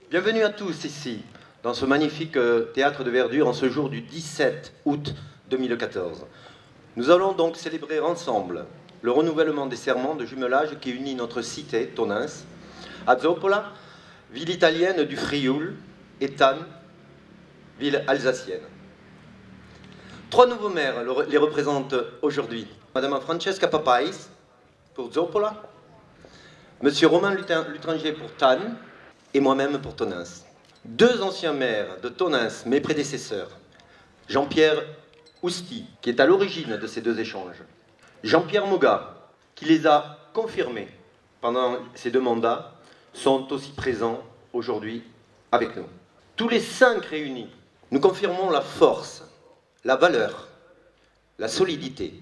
Bienvenue à tous ici, dans ce magnifique théâtre de verdure, en ce jour du 17 août 2014. Nous allons donc célébrer ensemble le renouvellement des serments de jumelage qui unit notre cité, Tonins, à Zoppola, ville italienne du Frioul, et Thann, ville alsacienne. Trois nouveaux maires les représentent aujourd'hui. Madame Francesca Papais pour Zoppola, Monsieur Romain Lutringer pour Thann et moi-même pour Tonins. Deux anciens maires de Tonins, mes prédécesseurs, Jean-Pierre Ousti, qui est à l'origine de ces deux échanges, Jean-Pierre Moga, qui les a confirmés pendant ces deux mandats, sont aussi présents aujourd'hui avec nous. Tous les cinq réunis, nous confirmons la force, la valeur, la solidité,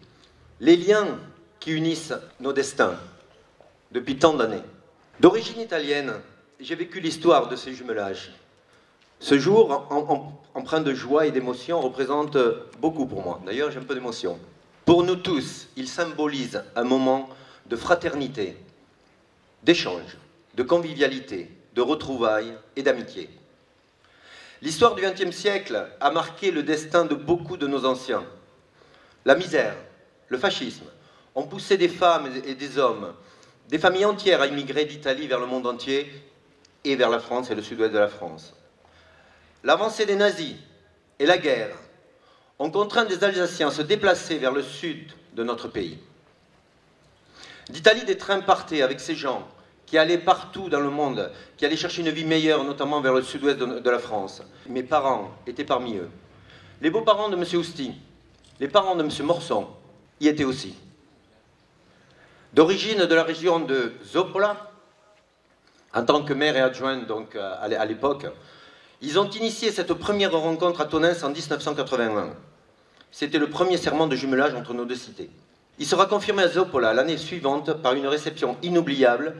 les liens qui unissent nos destins depuis tant d'années. D'origine italienne, j'ai vécu l'histoire de ces jumelages. Ce jour, empreint de joie et d'émotion, représente beaucoup pour moi. D'ailleurs, j'ai un peu d'émotion. Pour nous tous, il symbolise un moment de fraternité, d'échange, de convivialité, de retrouvailles et d'amitié. L'histoire du XXe siècle a marqué le destin de beaucoup de nos anciens. La misère, le fascisme ont poussé des femmes et des hommes, des familles entières à immigrer d'Italie vers le monde entier et vers la France et le sud-ouest de la France. L'avancée des nazis et la guerre ont contraint des Alsaciens à se déplacer vers le sud de notre pays. D'Italie, des trains partaient avec ces gens qui allaient partout dans le monde, qui allaient chercher une vie meilleure, notamment vers le sud-ouest de la France. Mes parents étaient parmi eux. Les beaux-parents de M. Ousti, les parents de M. Morson y étaient aussi. D'origine de la région de Zoppola, en tant que maire et adjoint donc, à l'époque, ils ont initié cette première rencontre à Tonins en 1981. C'était le premier serment de jumelage entre nos deux cités. Il sera confirmé à Zoppola l'année suivante par une réception inoubliable.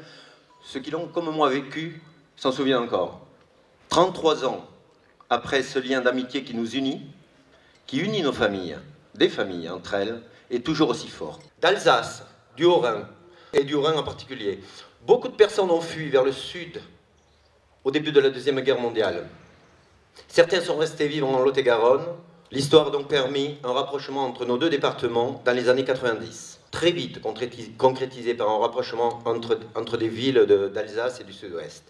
Ceux qui l'ont, comme moi, vécu s'en souviennent encore. 33 ans après ce lien d'amitié qui nous unit, qui unit nos familles, des familles entre elles, est toujours aussi fort. D'Alsace, du Haut-Rhin, et du Rhin en particulier, beaucoup de personnes ont fui vers le sud au début de la Deuxième Guerre mondiale. Certains sont restés vivre en Lot-et-Garonne. L'histoire a donc permis un rapprochement entre nos deux départements dans les années 90. Très vite concrétisé par un rapprochement entre des villes d'Alsace et du sud-ouest.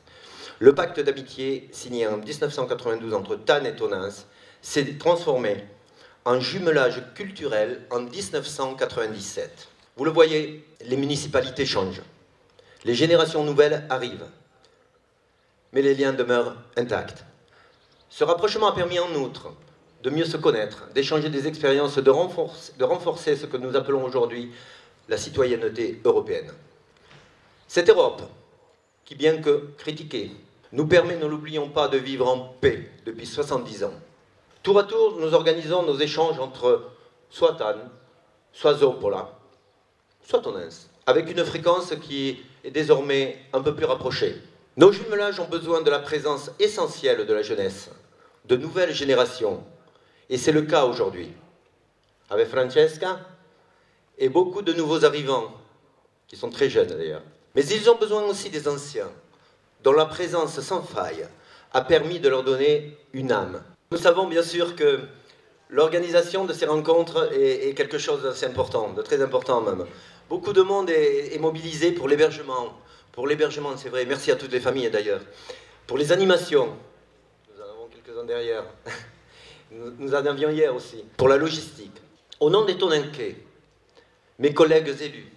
Le pacte d'amitié signé en 1992 entre Thann et Tonins s'est transformé en jumelage culturel en 1997. Vous le voyez, les municipalités changent. Les générations nouvelles arrivent. Mais les liens demeurent intacts. Ce rapprochement a permis en outre de mieux se connaître, d'échanger des expériences, de renforcer ce que nous appelons aujourd'hui la citoyenneté européenne. Cette Europe, qui bien que critiquée, nous permet, ne l'oublions pas, de vivre en paix depuis 70 ans. Tour à tour, nous organisons nos échanges entre soit Thann, soit Zoppola, soit Tonins, avec une fréquence qui est désormais un peu plus rapprochée. Nos jumelages ont besoin de la présence essentielle de la jeunesse, de nouvelles générations, et c'est le cas aujourd'hui, avec Francesca et beaucoup de nouveaux arrivants, qui sont très jeunes d'ailleurs. Mais ils ont besoin aussi des anciens, dont la présence sans faille a permis de leur donner une âme. Nous savons bien sûr que l'organisation de ces rencontres est quelque chose d'assez important, de très important même. Beaucoup de monde est mobilisé pour l'hébergement. Pour l'hébergement, c'est vrai, merci à toutes les familles d'ailleurs. Pour les animations, nous en avons quelques-uns derrière. Nous en avions hier aussi. Pour la logistique. Au nom des Toninquais, mes collègues élus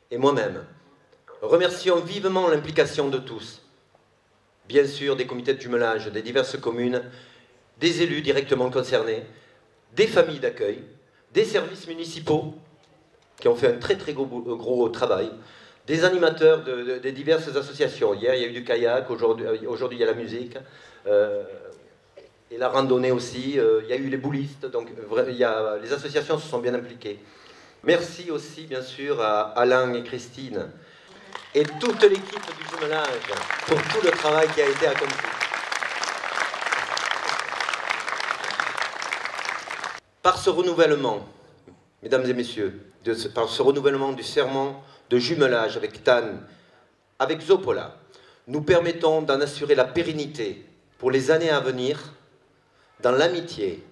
et moi-même, remercions vivement l'implication de tous. Bien sûr, des comités de jumelage des diverses communes, des élus directement concernés, des familles d'accueil, des services municipaux qui ont fait un très gros travail, des animateurs des diverses associations. Hier, il y a eu du kayak, aujourd'hui il y a la musique, et la randonnée aussi. Il y a eu les boulistes, donc les associations se sont bien impliquées. Merci aussi, bien sûr, à Alain et Christine, et toute l'équipe du jumelage pour tout le travail qui a été accompli. Par ce renouvellement, mesdames et messieurs, par ce renouvellement du serment de jumelage avec Thann, avec Zoppola, nous permettons d'en assurer la pérennité pour les années à venir dans l'amitié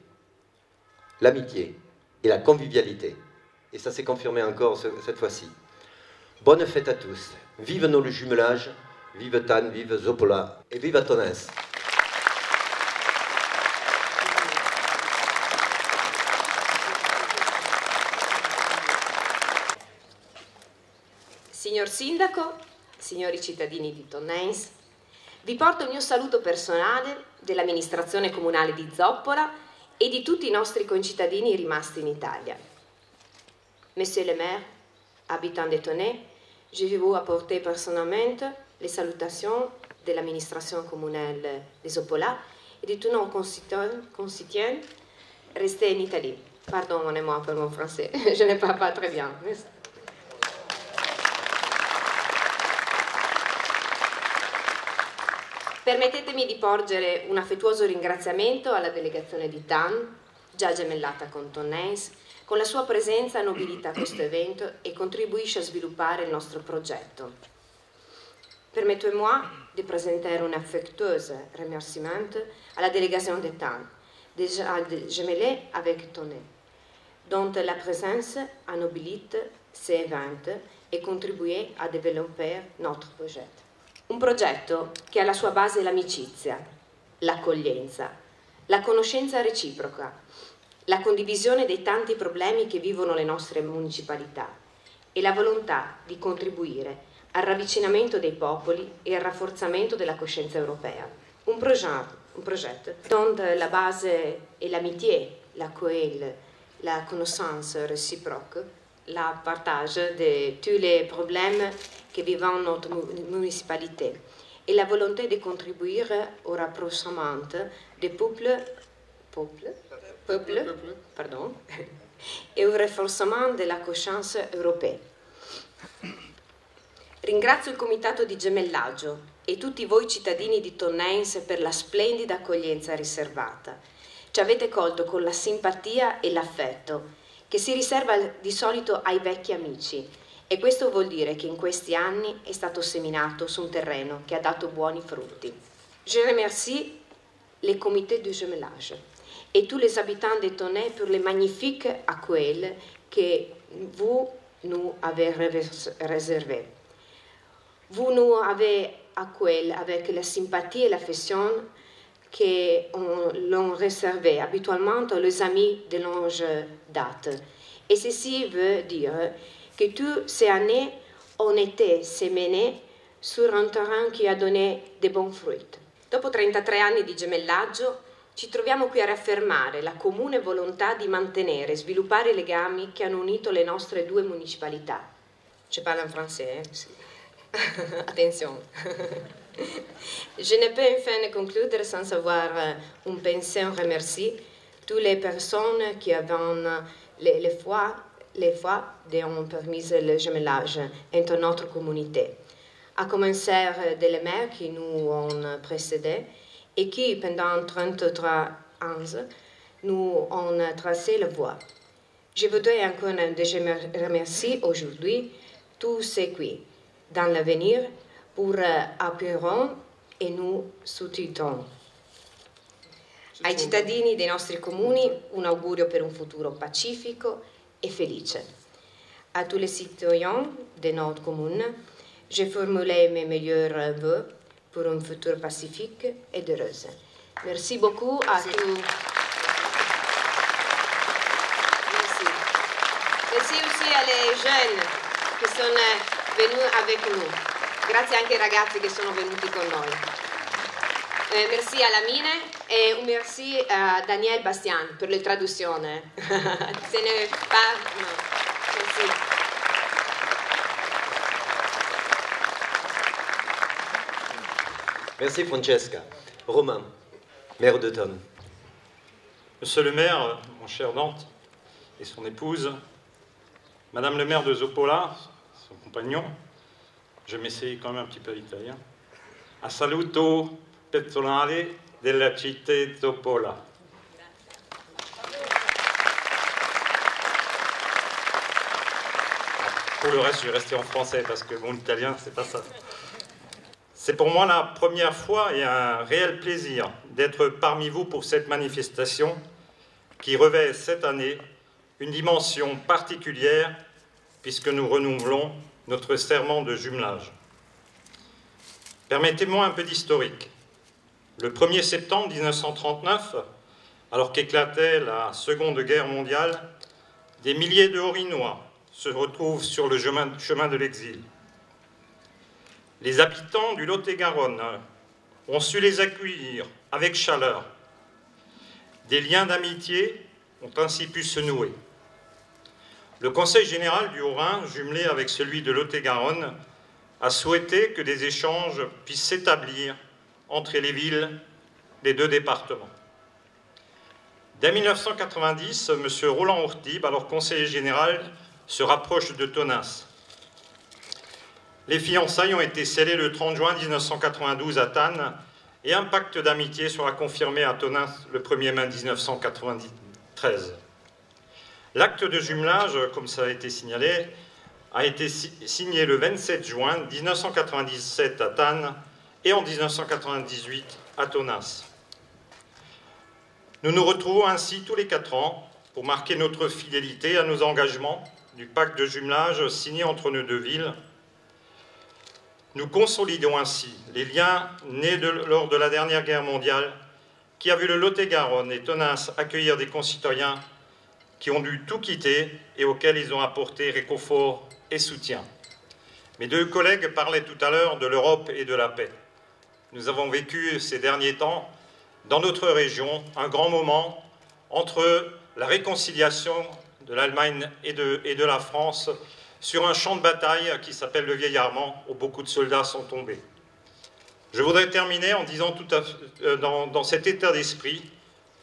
et la convivialité. Et ça s'est confirmé encore cette fois-ci. Bonne fête à tous. Vive nos jumelages, vive Tan, vive Zopola et vive Tonens. Signor Sindaco, signori cittadini di Tonens, vi porto il mio saluto personale dell'amministrazione comunale di Zoppola e di tutti i nostri concittadini rimasti in Italia. Monsieur le maire, habitant de Tonnes, je vais vous apporter personnellement les salutations de l'administration communale de Zoppola et de tous nos concitoyens restés en Italie. Pardonnez-moi pour mon français, je ne parle pas très bien. Permettetemi di porgere un affettuoso ringraziamento alla delegazione di Tan, già gemellata con Tonnes, con la sua presenza nobilita questo evento e contribuisce a sviluppare il nostro progetto. Permettez-moi de présenter un affectueux remerciement à la délégation de Tan, déjà gemellée avec Tonnes, dont la présence a nobilite ces événements et contribué à développer notre projet. Un progetto che ha alla sua base l'amicizia, l'accoglienza, la conoscenza reciproca, la condivisione dei tanti problemi che vivono le nostre municipalità e la volontà di contribuire al ravvicinamento dei popoli e al rafforzamento della coscienza europea. Un progetto dont la base è l'amitié, l'accueil, la connaissance réciproque, la partage de tous les problèmes que vivent notre municipalité et la volonté de contribuire au rapprochement des peuples e au rafforzamento della coscienza europea. Ringrazio il Comitato di Gemellaggio e tutti voi cittadini di Tonnes per la splendida accoglienza riservata. Ci avete colto con la simpatia e l'affetto che si riserva di solito ai vecchi amici, e questo vuol dire che in questi anni è stato seminato su un terreno che ha dato buoni frutti. Je remercie les comités de jumelage et tous les habitants de Tonnes pour le magnifique accueil que vous nous avez réservé. Vous nous avez accueilli avec la sympathie et l'affection que l'on réservait habituellement aux amis de longue date. Et ceci veut dire que toutes ces années ont été sémenées sur un terrain qui a donné de bons fruits. Dopo 33 anni di gemellaggio, ci troviamo qui a riaffermare la comune volontà di mantenere e sviluppare i legami che hanno unito le nostre due municipalità. Je parle en français, sì. Attention. Je ne peux enfin conclure sans avoir un pensée remercier toutes les personnes qui avaient les fois ont permis le gemellage entre notre communauté. À commencer des maires qui nous ont précédés et qui, pendant 33 ans, nous ont tracé la voie. Je voudrais encore remercier aujourd'hui tous ceux qui, dans l'avenir, pour appuieront e nous soutiendront. Ai cittadini dei nostri comuni un augurio per un futuro pacifico e felice. À tous les citoyens de notre commune, j'ai formulé mes meilleurs vœux pour un futur pacifique et heureuse. Merci beaucoup à tous. Merci. Merci aussi alle jeunes che sono venuti avec nous. Grazie anche ai ragazzi che sono venuti con noi. Merci alla Mine e un merci a Daniel Bastian per la traduzione. Se ne parla. No. Merci. Merci Francesca. Romain, maire de Tonnes. Monsieur le maire, mon cher Dante et son épouse, Madame le maire de Zoppola, son compagnon, je m'essaye quand même un petit peu l'italien. Un saluto personale della città di Zoppola. Pour le reste, je vais rester en français parce que mon italien, c'est pas ça. C'est pour moi la première fois et un réel plaisir d'être parmi vous pour cette manifestation qui revêt cette année une dimension particulière puisque nous renouvelons notre serment de jumelage. Permettez-moi un peu d'historique. Le 1er septembre 1939, alors qu'éclatait la Seconde Guerre mondiale, des milliers de Haut-Rhinois se retrouvent sur le chemin de l'exil. Les habitants du Lot-et-Garonne ont su les accueillir avec chaleur. Des liens d'amitié ont ainsi pu se nouer. Le Conseil général du Haut-Rhin, jumelé avec celui de Lot-et-Garonne, a souhaité que des échanges puissent s'établir entre les villes des deux départements. Dès 1990, M. Roland Ourtib, alors conseiller général, se rapproche de Tonneins. Les fiançailles ont été scellées le 30 juin 1992 à Thann et un pacte d'amitié sera confirmé à Tonneins le 1er mai 1993. L'acte de jumelage, comme ça a été signalé, a été signé le 27 juin 1997 à Thann et en 1998 à Tonneins. Nous nous retrouvons ainsi tous les 4 ans pour marquer notre fidélité à nos engagements du pacte de jumelage signé entre nos deux villes. Nous consolidons ainsi les liens nés lors de la dernière guerre mondiale qui a vu le Lot-et-Garonne et Tonneins accueillir des concitoyens qui ont dû tout quitter et auxquels ils ont apporté réconfort et soutien. Mes deux collègues parlaient tout à l'heure de l'Europe et de la paix. Nous avons vécu ces derniers temps, dans notre région, un grand moment entre la réconciliation de l'Allemagne et de la France sur un champ de bataille qui s'appelle le Vieil Armand, où beaucoup de soldats sont tombés. Je voudrais terminer en disant dans cet état d'esprit,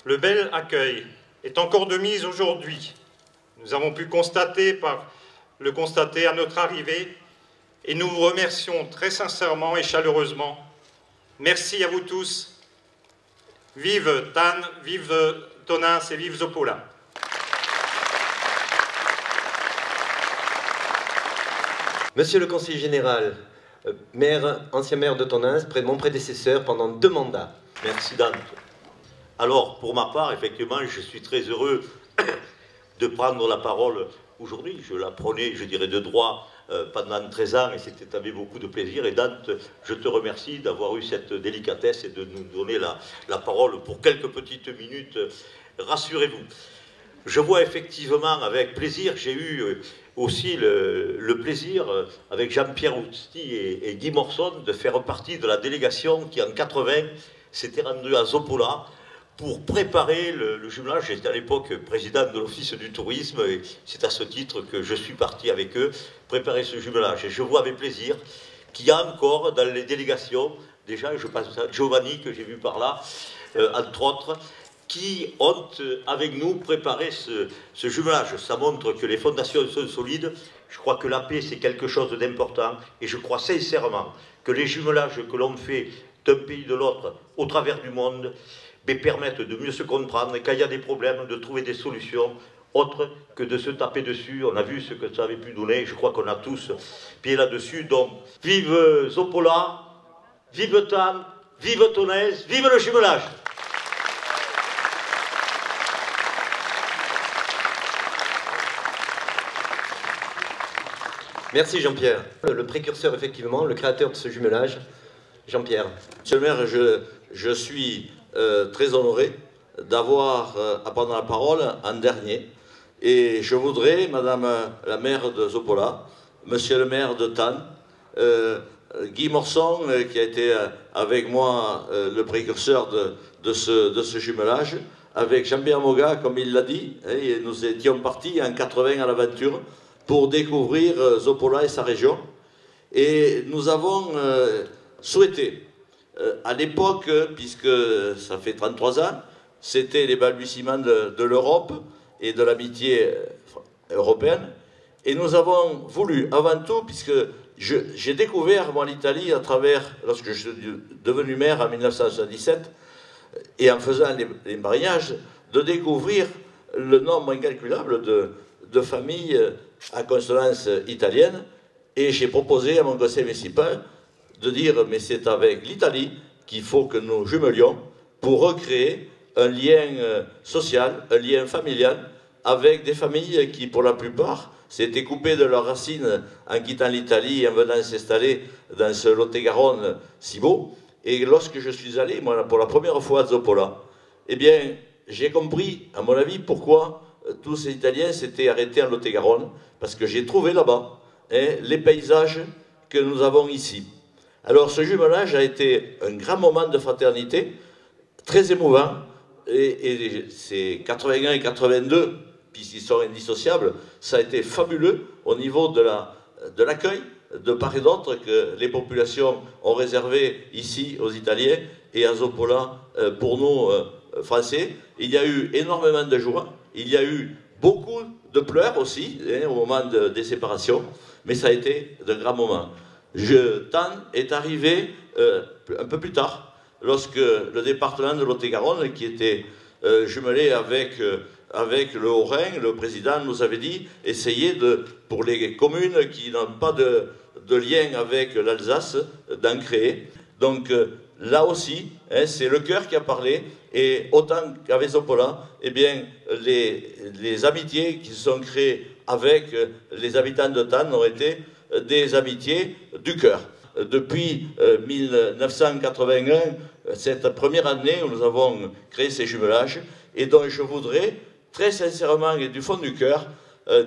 le bel accueil est encore de mise aujourd'hui. Nous avons pu le constater à notre arrivée et nous vous remercions très sincèrement et chaleureusement. Merci à vous tous. Vive Thann, vive Tonneins et vive Zopola. Monsieur le conseiller général, ancien maire de Tonneins, mon prédécesseur pendant 2 mandats. Merci Dante. Alors, pour ma part, effectivement, je suis très heureux de prendre la parole aujourd'hui. Je la prenais, je dirais, de droit pendant 13 ans et c'était avec beaucoup de plaisir. Et Dante, je te remercie d'avoir eu cette délicatesse et de nous donner la parole pour quelques petites minutes. Rassurez-vous. Je vois effectivement avec plaisir, j'ai eu aussi le plaisir avec Jean-Pierre Ousti et Guy Morson de faire partie de la délégation qui en 80 s'était rendue à Zopola pour préparer le jumelage. J'étais à l'époque président de l'Office du tourisme et c'est à ce titre que je suis parti avec eux préparer ce jumelage. Et je vois avec plaisir qu'il y a encore dans les délégations, déjà je pense à Giovanni que j'ai vu par là, entre autres, qui ont avec nous préparé ce jumelage. Ça montre que les fondations sont solides. Je crois que la paix c'est quelque chose d'important et je crois sincèrement que les jumelages que l'on fait d'un pays de l'autre au travers du monde permettent de mieux se comprendre et quand il y a des problèmes de trouver des solutions autres que de se taper dessus. On a vu ce que ça avait pu donner, je crois qu'on a tous pied là-dessus. Donc vive Zopola, vive Thann, vive Tonneins, vive le jumelage. Merci Jean-Pierre. Le précurseur, effectivement, le créateur de ce jumelage, Jean-Pierre. Monsieur le maire, je suis très honoré d'avoir à prendre la parole en dernier. Et je voudrais, Madame la maire de Zopola, Monsieur le maire de Thann, Guy Morson, qui a été avec moi le précurseur de ce jumelage, avec Jean-Pierre Moga, comme il l'a dit, et nous étions partis en 80 à l'aventure pour découvrir Zopola et sa région. Et nous avons souhaité, à l'époque, puisque ça fait 33 ans, c'était les balbutiements de l'Europe et de l'amitié européenne. Et nous avons voulu, avant tout, puisque j'ai découvert, moi, l'Italie à travers, lorsque je suis devenu maire en 1977, et en faisant les marinages, de découvrir le nombre incalculable de familles à consonance italienne. Et j'ai proposé à mon conseil municipal de dire, mais c'est avec l'Italie qu'il faut que nous jumelions pour recréer un lien social, un lien familial, avec des familles qui, pour la plupart, s'étaient coupées de leurs racines en quittant l'Italie et en venant s'installer dans ce Lot-et-Garonne si beau. Et lorsque je suis allé, moi, pour la première fois à Zoppola, eh bien, j'ai compris, à mon avis, pourquoi tous ces Italiens s'étaient arrêtés en Lot-et-Garonne, parce que j'ai trouvé là-bas les paysages que nous avons ici. Alors, ce jumelage a été un grand moment de fraternité, très émouvant, et ces 81 et 82, puisqu'ils sont indissociables, ça a été fabuleux au niveau de l'accueil de part et d'autre que les populations ont réservé ici aux Italiens et à Zoppola pour nous Français. Il y a eu énormément de joie, il y a eu beaucoup de pleurs aussi au moment des séparations, mais ça a été de grands moments. Tan est arrivé un peu plus tard, lorsque le département de Lot-et-Garonne, qui était jumelé avec le Haut-Rhin, le président nous avait dit, essayez pour les communes qui n'ont pas de lien avec l'Alsace, d'en créer. Donc là aussi, c'est le cœur qui a parlé, et autant qu'avec Zoppola, eh bien, les amitiés qui se sont créées avec les habitants de Tan ont été des amitiés du cœur. Depuis 1981, cette première année où nous avons créé ces jumelages, et dont je voudrais très sincèrement et du fond du cœur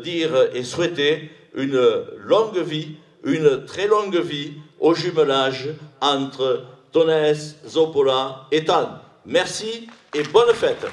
dire et souhaiter une longue vie, une très longue vie au jumelage entre Tonneins, Zoppola et Tan. Merci et bonne fête.